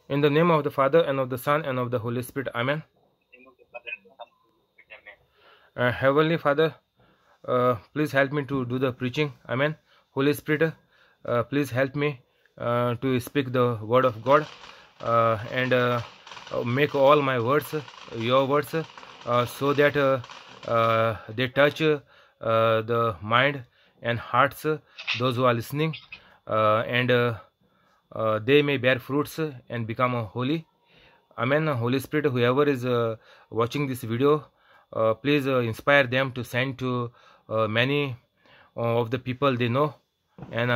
In the name of the Father, and of the Son, and of the Holy Spirit. Amen. Heavenly Father, please help me to do the preaching. Amen. Holy Spirit, please help me to speak the word of God, and make all my words your words, so that they touch the mind and hearts, those who are listening, and they may bear fruits and become holy. Amen. Holy Spirit, whoever is watching this video, please inspire them to send to many of the people they know, and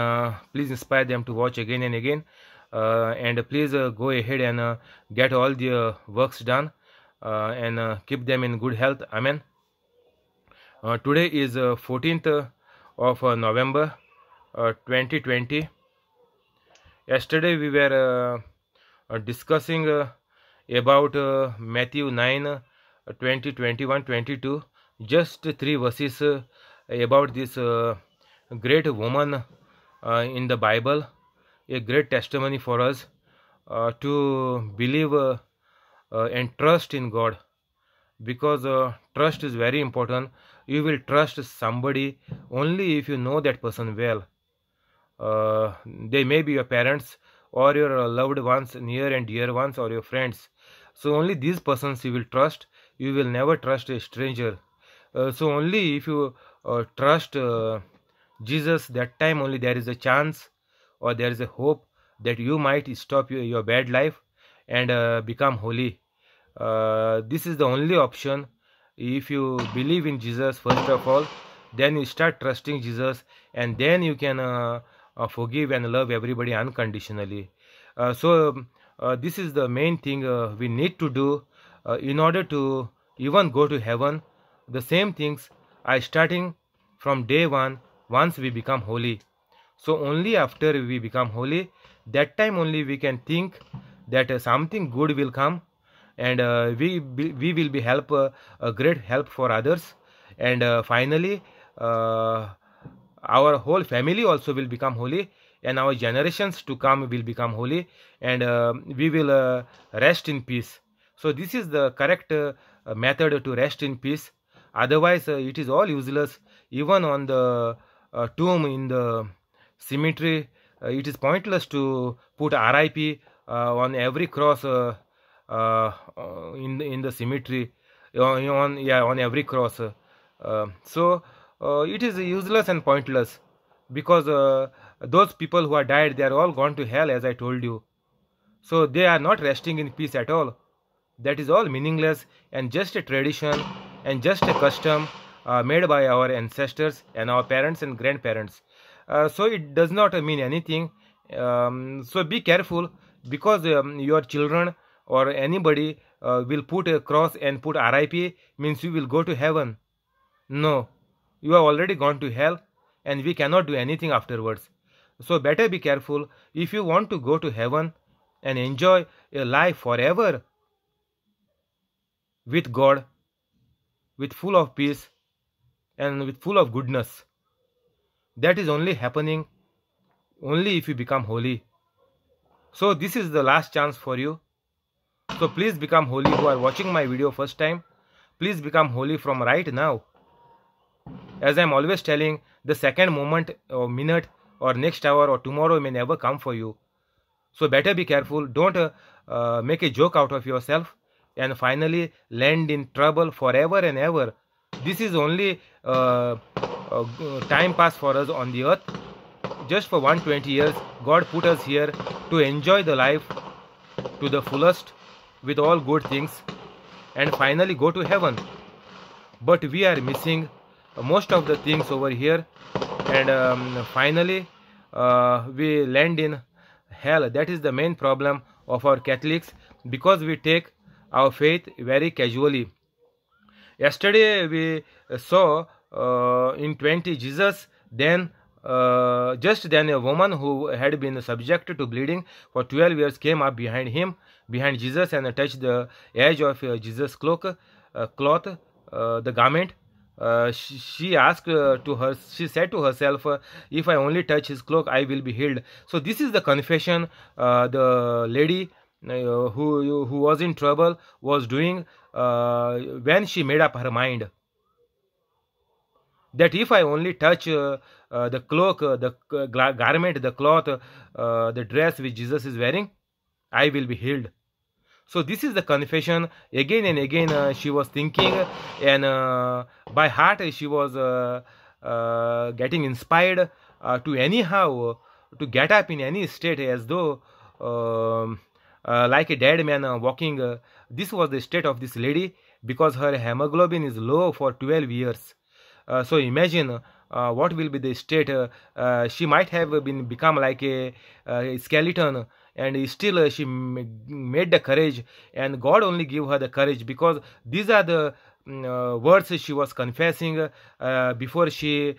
please inspire them to watch again and again, and please go ahead and get all the works done, and keep them in good health. Amen. Today is 14th of November 2020. Yesterday we were discussing about Matthew 9, 20, 21, 22, just 3 verses about this great woman in the Bible, a great testimony for us to believe and trust in God, because trust is very important. You will trust somebody only if you know that person well. They may be your parents or your loved ones, near and dear ones, or your friends. So only these persons you will trust. You will never trust a stranger. So only if you trust Jesus, that time only there is a chance, or there is a hope that you might stop your bad life and become holy. This is the only option. If you believe in Jesus first of all, then you start trusting Jesus, and then you can forgive and love everybody unconditionally. This is the main thing we need to do in order to even go to heaven. The same things are starting from day one once we become holy. So only after we become holy, that time only we can think that something good will come, and we will be a great help for others, and finally our whole family also will become holy, and our generations to come will become holy, and we will rest in peace. So this is the correct method to rest in peace. Otherwise it is all useless. Even on the tomb in the cemetery, it is pointless to put RIP on every cross in the cemetery, on every cross. It is useless and pointless, because those people who are died, they are all gone to hell, as I told you. So they are not resting in peace at all. That is all meaningless and just a tradition and just a custom made by our ancestors and our parents and grandparents. So it does not mean anything. So be careful, because your children or anybody will put a cross and put RIP, means you will go to heaven. No, you have already gone to hell, and we cannot do anything afterwards. So better be careful if you want to go to heaven and enjoy a life forever with God, with full of peace and with full of goodness. That is only happening only if you become holy. So this is the last chance for you. So please become holy. Who are watching my video first time, please become holy from right now. As I am always telling, the second moment or minute or next hour or tomorrow may never come for you. So better be careful. Don't make a joke out of yourself and finally land in trouble forever and ever. This is only time pass for us on the earth. Just for 120 years, God put us here to enjoy the life to the fullest with all good things and finally go to heaven. But we are missing most of the things over here, and finally we land in hell. That is the main problem of our Catholics, because we take our faith very casually. Yesterday we saw in 20 Jesus, then just then a woman who had been subjected to bleeding for 12 years came up behind Jesus, and touched the edge of Jesus' cloth, the garment. She asked she said to herself, if I only touch his cloak, I will be healed. So this is the confession the lady who was in trouble was doing when she made up her mind that if I only touch the cloak, garment, the cloth, the dress which Jesus is wearing, I will be healed. So this is the confession. Again and again she was thinking, and by heart she was getting inspired to anyhow to get up in any state as though like a dead man walking. This was the state of this lady because her hemoglobin is low for 12 years. So imagine what will be the state. She might have become like a skeleton, and still she made the courage, and God only gave her the courage because these are the words she was confessing before she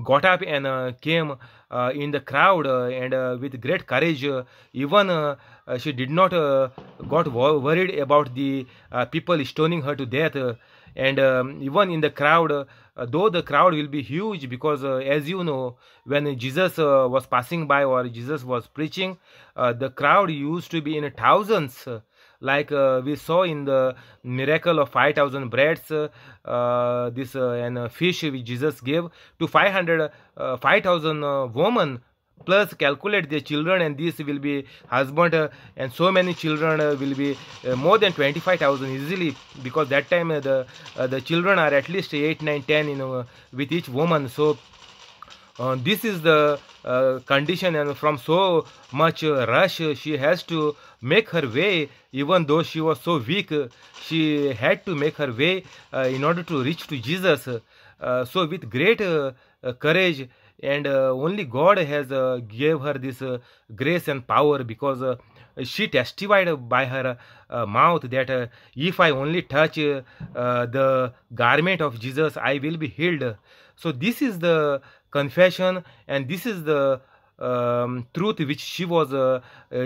got up and came in the crowd, and with great courage. Even she did not got worried about the people stoning her to death. And even in the crowd, though the crowd will be huge, because as you know, when Jesus was passing by or Jesus was preaching, the crowd used to be in thousands, like we saw in the miracle of 5,000 breads, this and fish which Jesus gave to 5,000 women, plus calculate their children, and this will be husband, and so many children will be more than 25,000 easily, because that time the children are at least 8, 9, 10 with each woman. So this is the condition, and from so much rush she has to make her way. Even though she was so weak, she had to make her way in order to reach to Jesus. So with great courage, and only God has gave her this grace and power, because she testified by her mouth that if I only touch the garment of Jesus, I will be healed. So this is the confession, and this is the truth which she was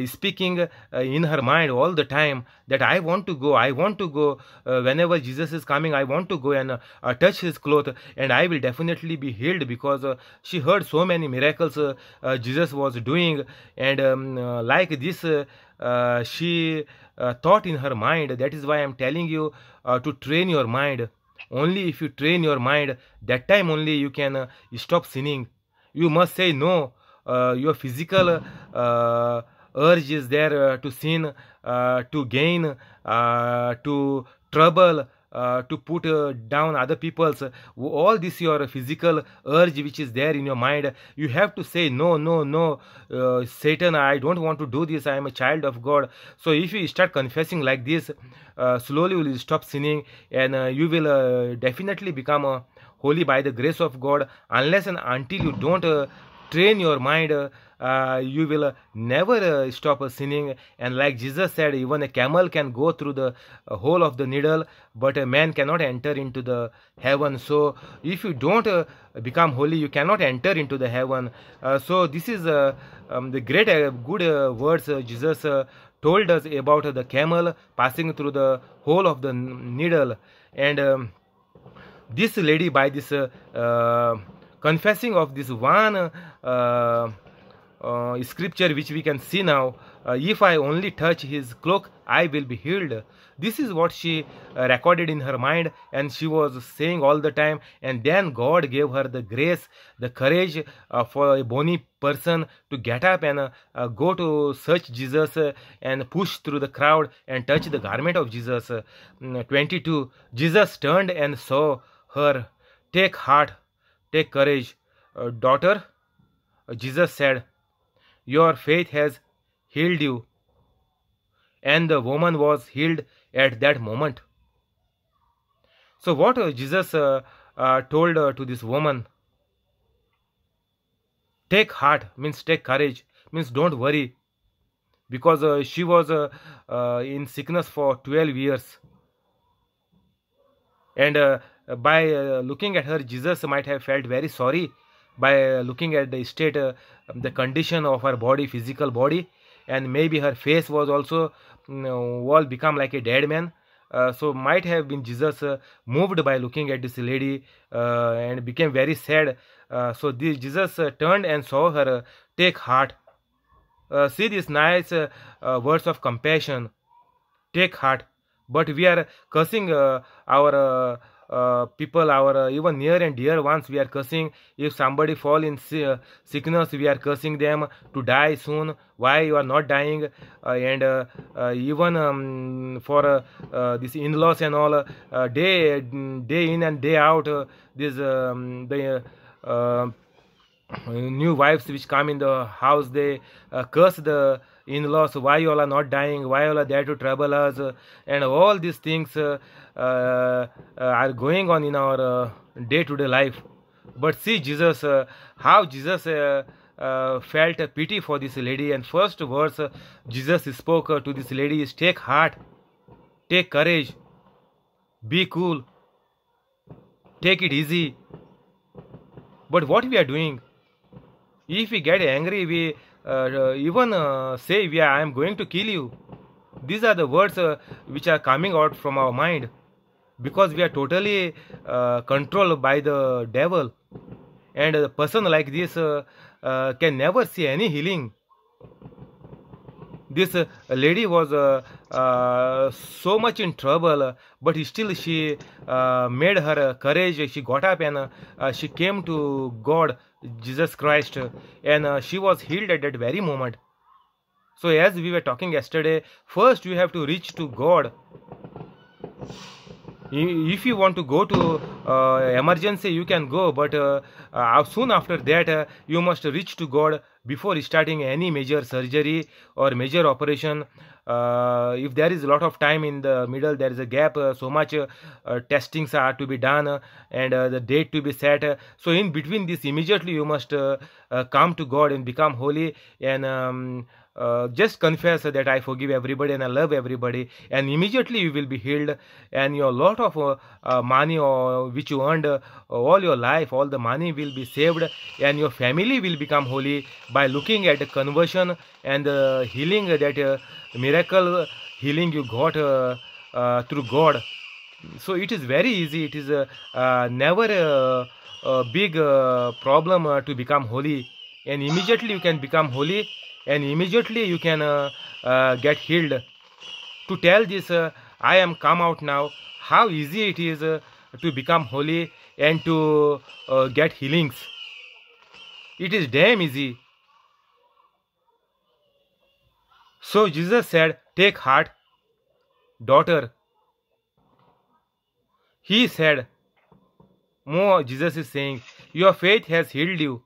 speaking in her mind all the time, that I want to go, I want to go. Whenever Jesus is coming, I want to go and touch his cloth, and I will definitely be healed, because she heard so many miracles Jesus was doing. And like this she thought in her mind. That is why I am telling you to train your mind. Only if you train your mind, that time only you can stop sinning. You must say no. Your physical urge is there to sin, to gain, to trouble, to put down other people's. All this your physical urge which is there in your mind, you have to say no, no, no, Satan, I don't want to do this, I am a child of God. So if you start confessing like this, slowly you will stop sinning, and you will definitely become holy by the grace of God. Unless and until you don't train your mind, you will never stop sinning. And like Jesus said, even a camel can go through the hole of the needle, but a man cannot enter into the heaven. So if you don't become holy, you cannot enter into the heaven. So this is the great good words Jesus told us about the camel passing through the hole of the needle. And this lady, by this confessing of this one scripture which we can see now, if I only touch his cloak, I will be healed. This is what she recorded in her mind, and she was saying all the time. And then God gave her the grace, the courage for a bony person to get up and go to search Jesus and push through the crowd and touch the garment of Jesus. 22. Jesus turned and saw her. Take heart, take courage, daughter. Jesus said, your faith has healed you. And the woman was healed at that moment. So what Jesus told to this woman? Take heart means take courage, means don't worry, because she was in sickness for 12 years. And by looking at her, Jesus might have felt very sorry by looking at the state, the condition of her body, physical body, and maybe her face was also all become like a dead man. So might have been Jesus moved by looking at this lady and became very sad. So Jesus turned and saw her. Take heart. See these nice words of compassion. Take heart. But we are cursing our people, our even near and dear ones. We are cursing. If somebody fall in sickness, we are cursing them to die soon. Why you are not dying? And even for this in-laws and all, day in and day out, this the new wives which come in the house, they curse the in-laws. Why you all are not dying? Why you all are there to trouble us? And all these things are going on in our day-to-day life. But see Jesus, how Jesus felt pity for this lady, and first words Jesus spoke to this lady is, take heart, take courage, be cool, take it easy. But what we are doing, if we get angry, we even say, I am going to kill you. These are the words which are coming out from our mind, because we are totally controlled by the devil. And a person like this can never see any healing. This lady was so much in trouble, but still she made her courage. She got up and she came to God, Jesus Christ, and she was healed at that very moment. So as we were talking yesterday, first you have to reach to God. If you want to go to emergency, you can go, but soon after that you must reach to God before starting any major surgery or major operation. If there is a lot of time in the middle, there is a gap, so much testings are to be done, and the date to be set. So in between this, immediately you must come to God and become holy, and just confess that I forgive everybody and I love everybody, and immediately you will be healed, and your lot of money which you earned all your life, all the money will be saved, and your family will become holy by looking at the conversion and the healing, that miracle healing you got through God. So it is very easy. It is never a big problem to become holy, and immediately you can become holy, and immediately you can get healed. To tell this, I am come out now, how easy it is to become holy and to get healings. It is damn easy. So Jesus said, take heart, daughter. He said, more Jesus is saying, your faith has healed you.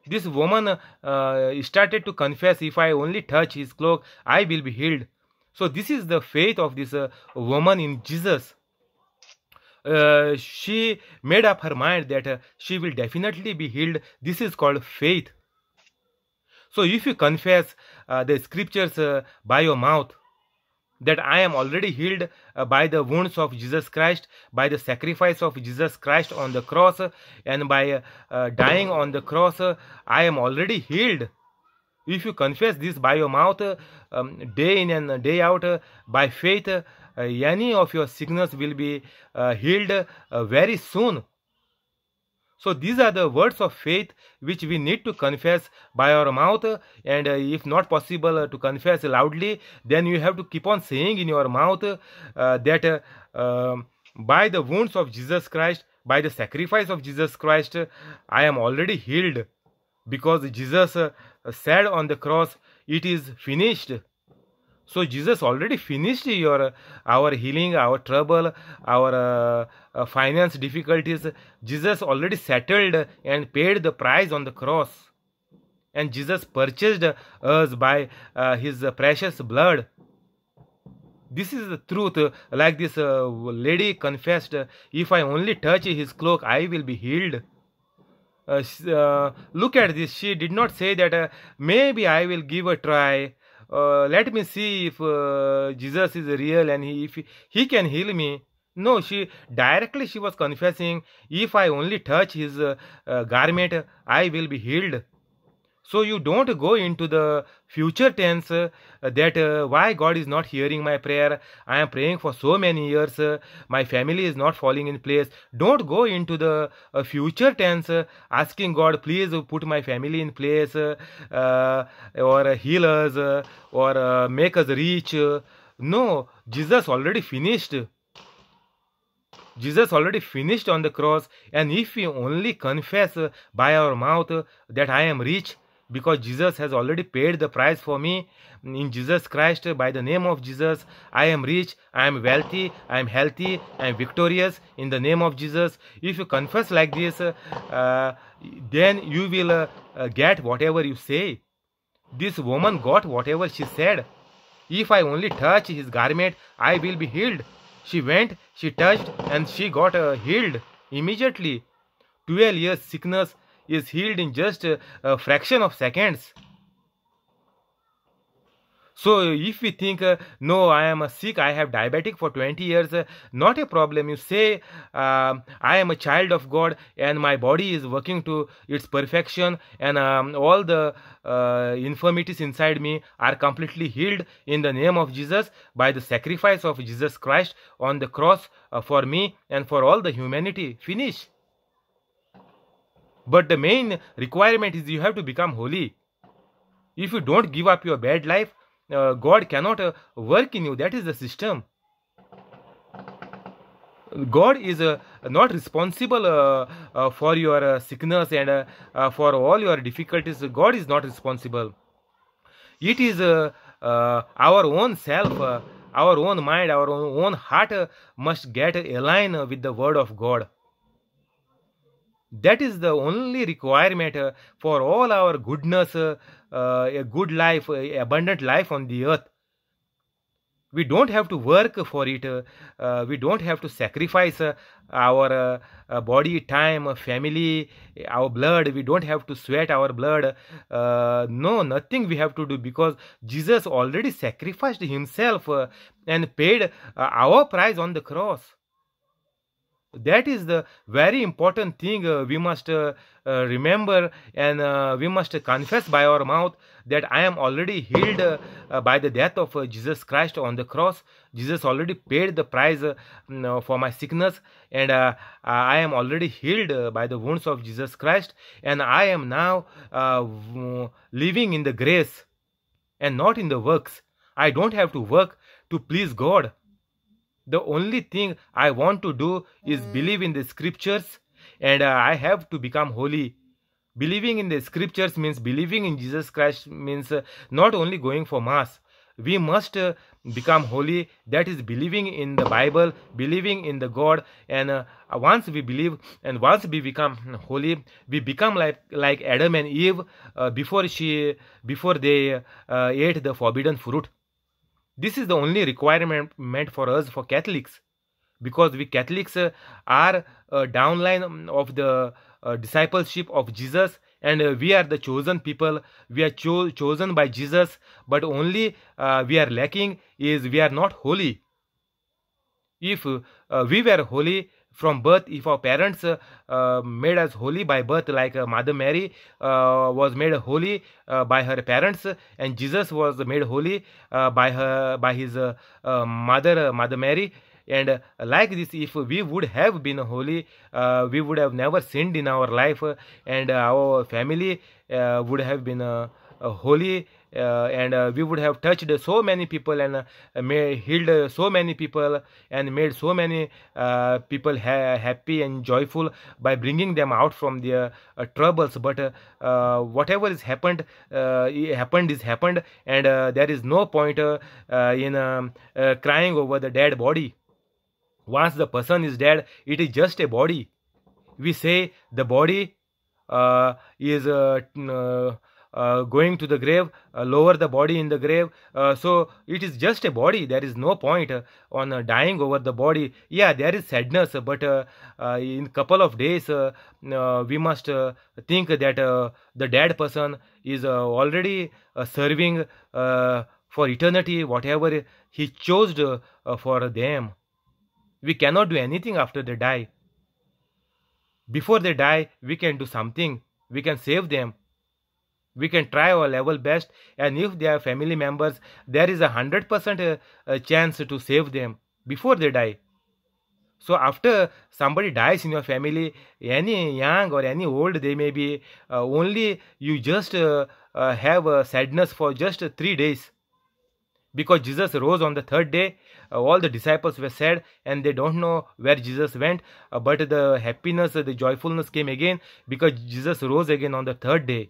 This woman started to confess, if I only touch his cloak, I will be healed. So this is the faith of this woman in Jesus. She made up her mind that she will definitely be healed. This is called faith. So if you confess the scriptures by your mouth, that I am already healed by the wounds of Jesus Christ, by the sacrifice of Jesus Christ on the cross, and by dying on the cross, I am already healed. If you confess this by your mouth, day in and day out, by faith, any of your sickness will be healed very soon. So these are the words of faith which we need to confess by our mouth, and if not possible to confess loudly, then you have to keep on saying in your mouth that by the wounds of Jesus Christ, by the sacrifice of Jesus Christ, I am already healed, because Jesus said on the cross, it is finished. So Jesus already finished our healing, our trouble, our finance difficulties. Jesus already settled and paid the price on the cross. And Jesus purchased us by his precious blood. This is the truth. Like this lady confessed, if I only touch his cloak, I will be healed. Look at this. She did not say that maybe I will give a try. Let me see if Jesus is real and if he can heal me. No, she was confessing, if I only touch his garment, I will be healed. So you don't go into the future tense that why God is not hearing my prayer. I am praying for so many years. My family is not falling in place. Don't go into the future tense asking God, please put my family in place or heal us or make us rich. No, Jesus already finished. Jesus already finished on the cross, and if we only confess by our mouth that I am rich, because Jesus has already paid the price for me in Jesus Christ, by the name of Jesus, I am rich, I am wealthy, I am healthy, I am victorious in the name of Jesus. If you confess like this, then you will get whatever you say. This woman got whatever she said. If I only touch his garment, I will be healed. She went, she touched, and she got healed immediately. 12 years sickness is healed in just a fraction of seconds. So if we think, no, I am sick, I have diabetic for 20 years, not a problem. You say, I am a child of God and my body is working to its perfection, and all the infirmities inside me are completely healed in the name of Jesus by the sacrifice of Jesus Christ on the cross for me and for all the humanity. Finish. But the main requirement is you have to become holy. If you don't give up your bad life, God cannot work in you. That is the system. God is not responsible for your sickness and for all your difficulties. God is not responsible. It is our own self, our own mind, our own heart must get aligned with the word of God. That is the only requirement for all our goodness, a good life, abundant life on the earth. We don't have to work for it. We don't have to sacrifice our body, time, family, our blood. We don't have to sweat our blood. No, nothing we have to do, because Jesus already sacrificed himself and paid our price on the cross. That is the very important thing we must remember, and we must confess by our mouth that I am already healed by the death of Jesus Christ on the cross. Jesus already paid the price for my sickness, and I am already healed by the wounds of Jesus Christ, and I am now living in the grace and not in the works. I don't have to work to please God. The only thing I want to do is believe in the scriptures, and I have to become holy. Believing in the scriptures means believing in Jesus Christ, means not only going for mass. We must become holy. That is believing in the Bible, believing in the God, and once we believe and once we become holy, we become like Adam and Eve before they ate the forbidden fruit. This is the only requirement for us, for Catholics, because we Catholics are a downline of the discipleship of Jesus, and we are the chosen people. We are chosen by Jesus, but only we are lacking is we are not holy. If we were holy from birth, if our parents made us holy by birth, like Mother Mary was made holy by her parents, and Jesus was made holy by his mother Mary, and like this, if we would have been holy, we would have never sinned in our life, and our family would have been holy, and we would have touched so many people, and healed so many people, and made so many people happy and joyful by bringing them out from their troubles. But whatever has happened is happened, and there is no point in crying over the dead body. Once the person is dead, it is just a body. We say the body is going to the grave, lower the body in the grave, so it is just a body. There is no point on dying over the body. Yeah, there is sadness, but in couple of days we must think that the dead person is already serving for eternity whatever he chose for them. We cannot do anything after they die. Before they die, we can do something. We can save them. We can try our level best, and if they are family members, there is 100% chance to save them before they die. So after somebody dies in your family, any young or any old they may be, only you just have sadness for just 3 days, because Jesus rose on the third day. All the disciples were sad and they don't know where Jesus went, but the happiness, the joyfulness came again because Jesus rose again on the third day.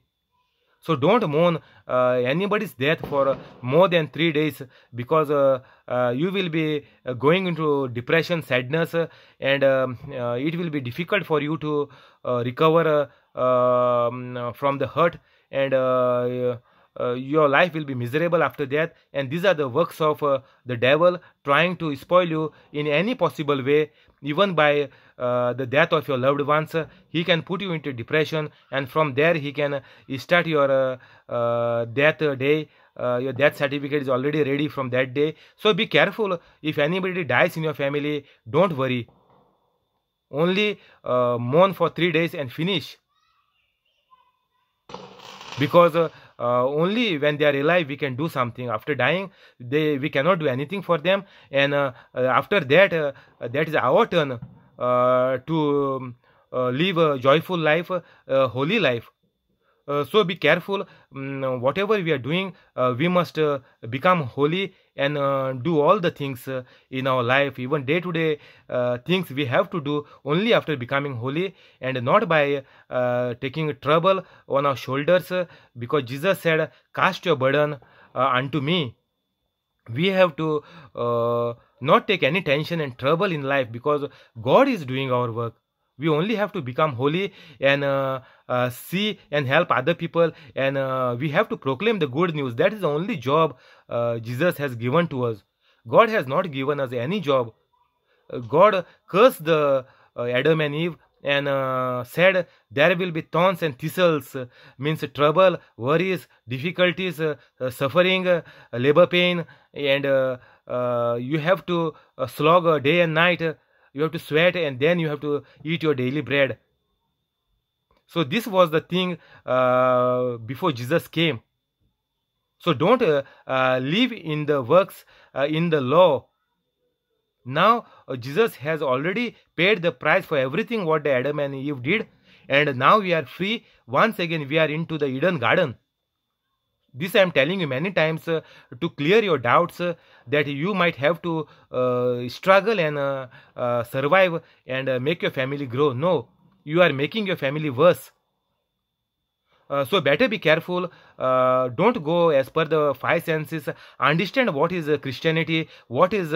So don't mourn anybody's death for more than 3 days, because you will be going into depression, sadness, and it will be difficult for you to recover from the hurt, and your life will be miserable after that. And these are the works of the devil, trying to spoil you in any possible way, even by the death of your loved ones. He can put you into depression, and from there he can start your death day. Your death certificate is already ready from that day. So be careful. If anybody dies in your family, don't worry. Only mourn for 3 days and finish. Because only when they are alive we can do something. After dying, we cannot do anything for them, and after that, that is our turn to live a joyful life, a holy life. So be careful. Whatever we are doing, we must become holy and do all the things in our life, even day-to-day things we have to do only after becoming holy, and not by taking trouble on our shoulders, because Jesus said, cast your burden unto me. We have to not take any tension and trouble in life, because God is doing our work. We only have to become holy and see and help other people, and we have to proclaim the good news. That is the only job Jesus has given to us. God has not given us any job. God cursed the Adam and Eve, and said there will be thorns and thistles, means trouble, worries, difficulties, suffering, labor pain, and you have to slog day and night. You have to sweat, and then you have to eat your daily bread. So this was the thing before Jesus came. So don't live in the works, in the law. Now Jesus has already paid the price for everything what the Adam and Eve did, and now we are free. Once again we are into the Eden garden. This I am telling you many times to clear your doubts, that you might have to struggle and survive and make your family grow. No, you are making your family worse. So better be careful. Don't go as per the five senses. Understand what is Christianity, what is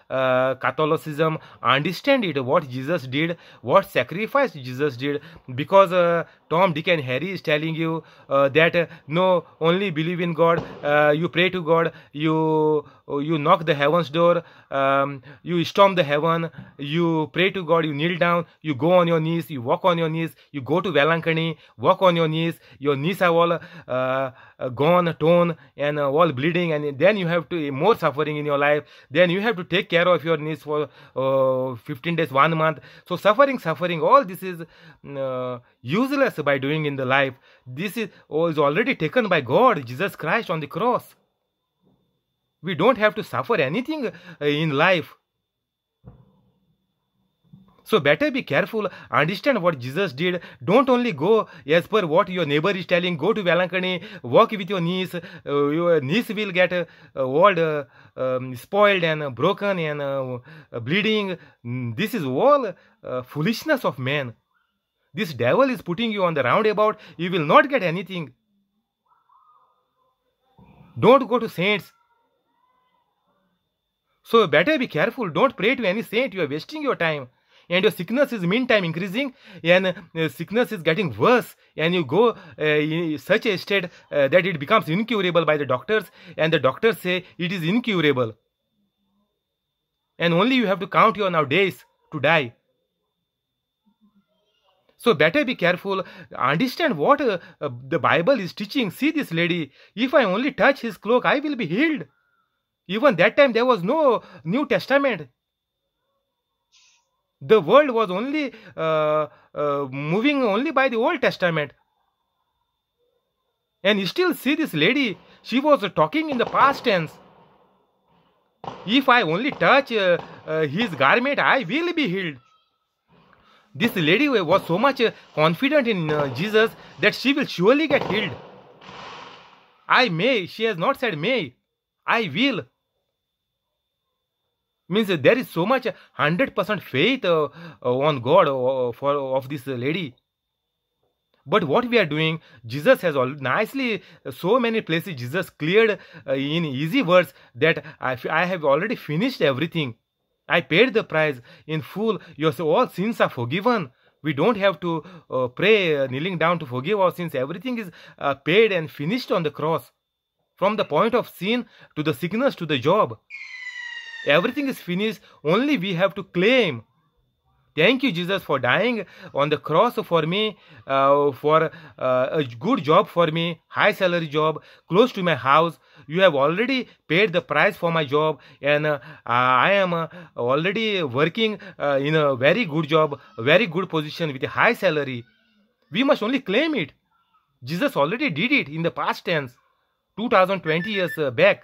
Catholicism. Understand it, what Jesus did, what sacrifice Jesus did. Because Tom, Dick and Harry is telling you that no, only believe in God, you pray to God, you knock the heavens door, you storm the heaven, you pray to God, you kneel down, you go on your knees, you walk on your knees, you go to Velankani, walk on your knees are all gone, torn, and all bleeding, and then you have to more suffering in your life. Then you have to take care of your knees for 15 days, 1 month. So suffering, all this is useless by doing in the life. This is already taken by God, Jesus Christ on the cross. We don't have to suffer anything in life. So better be careful. Understand what Jesus did. Don't only go as per what your neighbor is telling. Go to Velankani, walk with your knees. Your knees will get all spoiled and broken and bleeding. This is all foolishness of man. This devil is putting you on the roundabout. You will not get anything. Don't go to saints. So better be careful. Don't pray to any saint. You are wasting your time. And your sickness is meantime increasing, and sickness is getting worse, and you go in such a state that it becomes incurable by the doctors, and the doctors say it is incurable. And only you have to count your now days to die. So better be careful. Understand what the Bible is teaching. See this lady. If I only touch his cloak, I will be healed. Even that time there was no New Testament. The world was only moving only by the Old Testament. And you still see this lady, she was talking in the past tense. If I only touch his garment, I will be healed. This lady was so much confident in Jesus that she will surely get healed. I may, she has not said may, I will. Means there is so much 100% faith on God of this lady. But what we are doing, Jesus has all nicely, so many places Jesus cleared in easy words that I have already finished everything. I paid the price in full. Your all sins are forgiven. We don't have to pray kneeling down to forgive our sins. Everything is paid and finished on the cross. From the point of sin to the sickness to the job. Everything is finished. Only we have to claim. Thank you, Jesus, for dying on the cross for me, for a good job for me, high salary job, close to my house. You have already paid the price for my job, and I am already working in a very good job, very good position with a high salary. We must only claim it. Jesus already did it in the past tense, 2020 years back.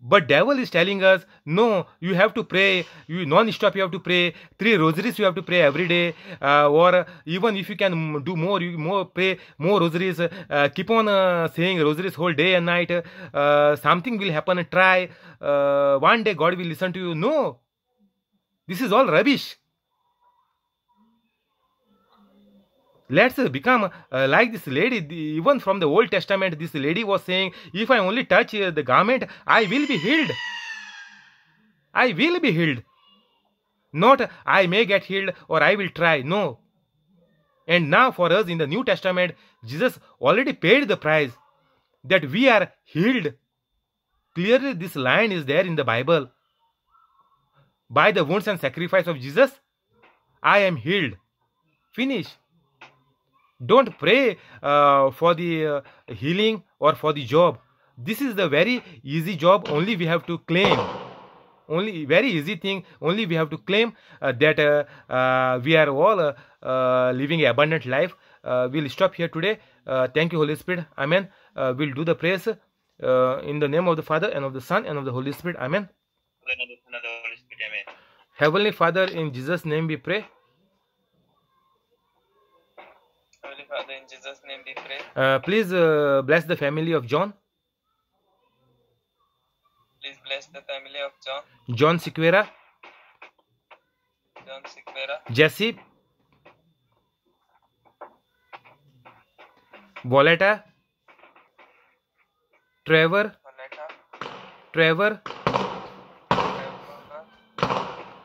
But devil is telling us, no, you have to pray, you non-stop you have to pray, 3 rosaries you have to pray every day, or even if you can do more, you pray more rosaries, keep on saying rosaries whole day and night, something will happen, try, one day God will listen to you. No, this is all rubbish. Let's become like this lady. Even from the Old Testament, this lady was saying, if I only touch the garment, I will be healed. I will be healed. Not I may get healed or I will try. No. And now for us in the New Testament, Jesus already paid the price that we are healed. Clearly this line is there in the Bible. By the wounds and sacrifice of Jesus, I am healed. Finish. Don't pray for the healing or for the job. This is the very easy job. Only we have to claim. Only very easy thing. Only we have to claim that we are all living an abundant life. We'll stop here today. Thank you, Holy Spirit. Amen. We'll do the prayers in the name of the Father and of the Son and of the Holy Spirit. Amen. Heavenly Father, in Jesus' name we pray. Father, in Jesus' name we pray. Please bless the family of John. Please bless the family of John. John Sequeira. John Sequeira. Jesse. Boleta. Trevor. Trevor.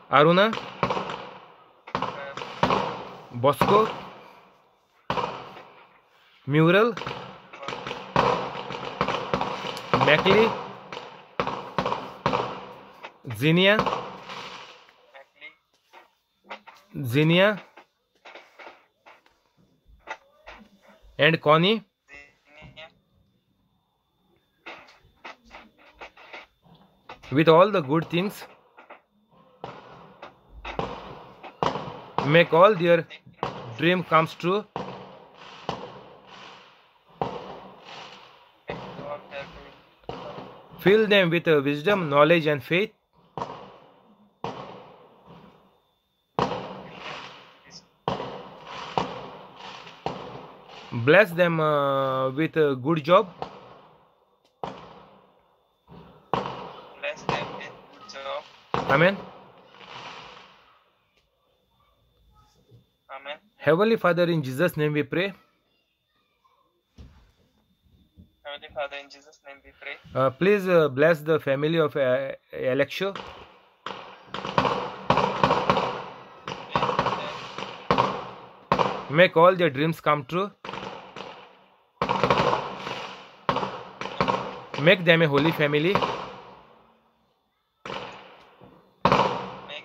Aruna. Bosco. Mural. Mackley. Zinnia. Zinnia. And Connie. With all the good things, make all their dream comes true. Fill them with wisdom, knowledge and faith. Bless them with a good job. Bless them with good job. Amen. Amen. Heavenly Father, in Jesus' name we pray. Heavenly Father, in Jesus' name we pray. Please bless the family of Alexio. Make all their dreams come true. Make them a holy family. Make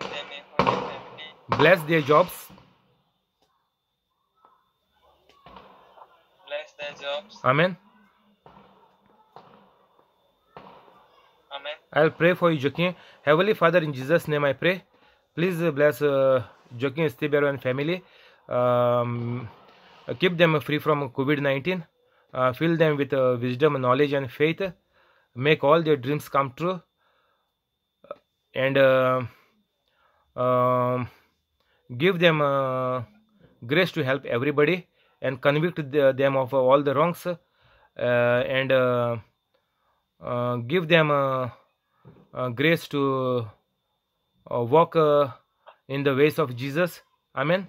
them a holy family. Bless their jobs. Bless their jobs. Amen. Amen. I'll pray for you, Joaquin. Heavenly Father, in Jesus' name I pray. Please bless Joaquin Estibero and family. Keep them free from COVID-19. Fill them with wisdom, knowledge, and faith. Make all their dreams come true. And give them grace to help everybody, and convict them of all the wrongs, and give them grace to walk in the ways of Jesus. Amen.